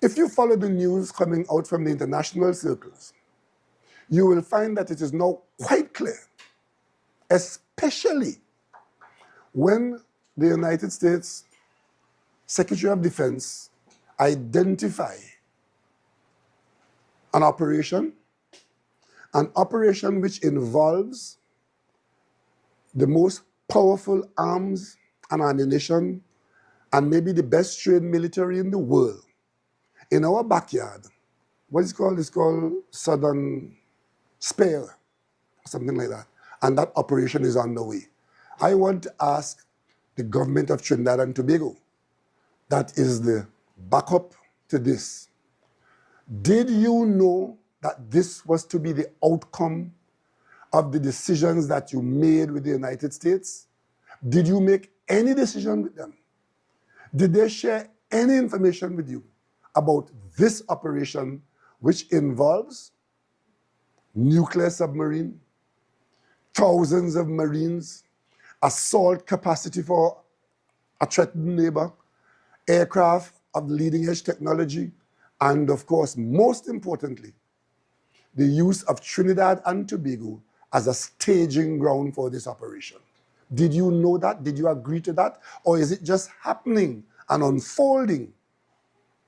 If you follow the news coming out from the international circles, you will find that it is now quite clear, especially when the United States Secretary of Defense identify an operation which involves the most powerful arms and ammunition and maybe the best trained military in the world in our backyard. What is it called? It's called Southern Spare, something like that. And that operation is underway. I want to ask the government of Trinidad and Tobago, that is the backup to this. Did you know that this was to be the outcome of the decisions that you made with the United States? Did you make any decision with them? Did they share any information with you about this operation, which involves nuclear submarine, thousands of Marines, assault capacity for a threatened neighbor, aircraft of leading edge technology, and of course, most importantly, the use of Trinidad and Tobago as a staging ground for this operation? Did you know that? Did you agree to that? Or is it just happening and unfolding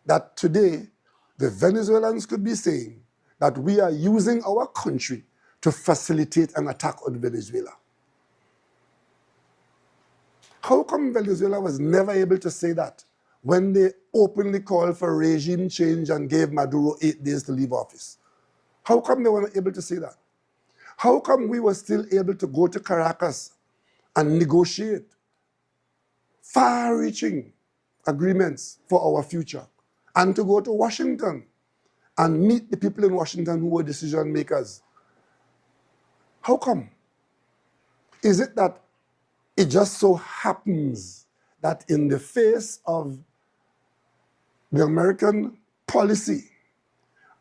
that today the Venezuelans could be saying that we are using our country to facilitate an attack on Venezuela? How come Venezuela was never able to say that when they openly called for regime change and gave Maduro 8 days to leave office? How come they weren't able to say that? How come we were still able to go to Caracas and negotiate far-reaching agreements for our future, and to go to Washington and meet the people in Washington who were decision makers? How come? Is it that it just so happens that in the face of the American policy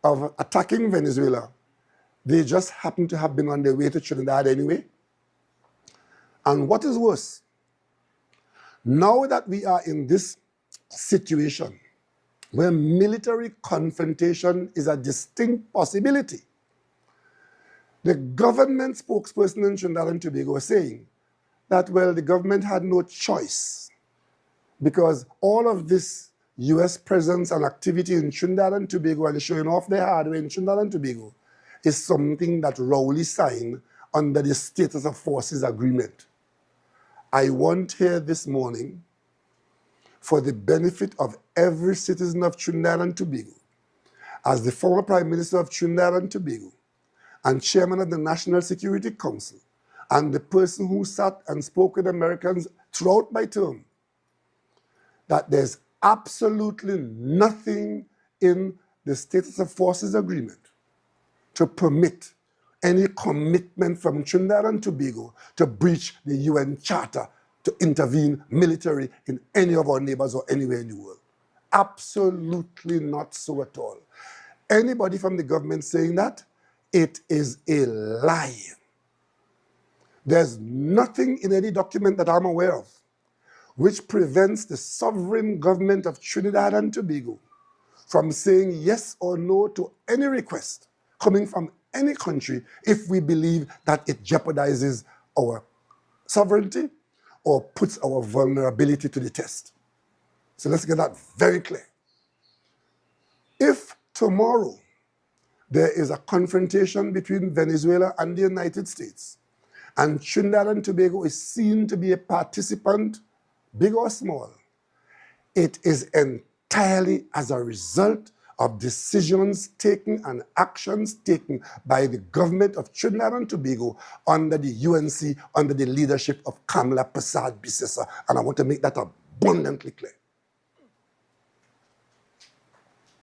of attacking Venezuela, they just happen to have been on their way to Trinidad anyway? And what is worse, now that we are in this situation where military confrontation is a distinct possibility, the government spokesperson in Trinidad and Tobago was saying that, well, the government had no choice because all of this US presence and activity in Trinidad and Tobago and showing off their hardware in Trinidad and Tobago is something that Rowley signed under the Status of Forces Agreement. I want here this morning, for the benefit of every citizen of Trinidad and Tobago, as the former Prime Minister of Trinidad and Tobago and Chairman of the National Security Council, and the person who sat and spoke with Americans throughout my term, that there's absolutely nothing in the Status of Forces Agreement to permit any commitment from Trinidad and Tobago to breach the UN Charter to intervene military in any of our neighbors or anywhere in the world. Absolutely not so at all. Anybody from the government saying that, it is a lie. There's nothing in any document that I'm aware of which prevents the sovereign government of Trinidad and Tobago from saying yes or no to any request coming from any country if we believe that it jeopardizes our sovereignty or puts our vulnerability to the test. So let's get that very clear. If tomorrow there is a confrontation between Venezuela and the United States, and Trinidad and Tobago is seen to be a participant, big or small, it is entirely as a result of decisions taken and actions taken by the government of Trinidad and Tobago under the UNC, under the leadership of Kamala Persad Bissessar. And I want to make that abundantly clear.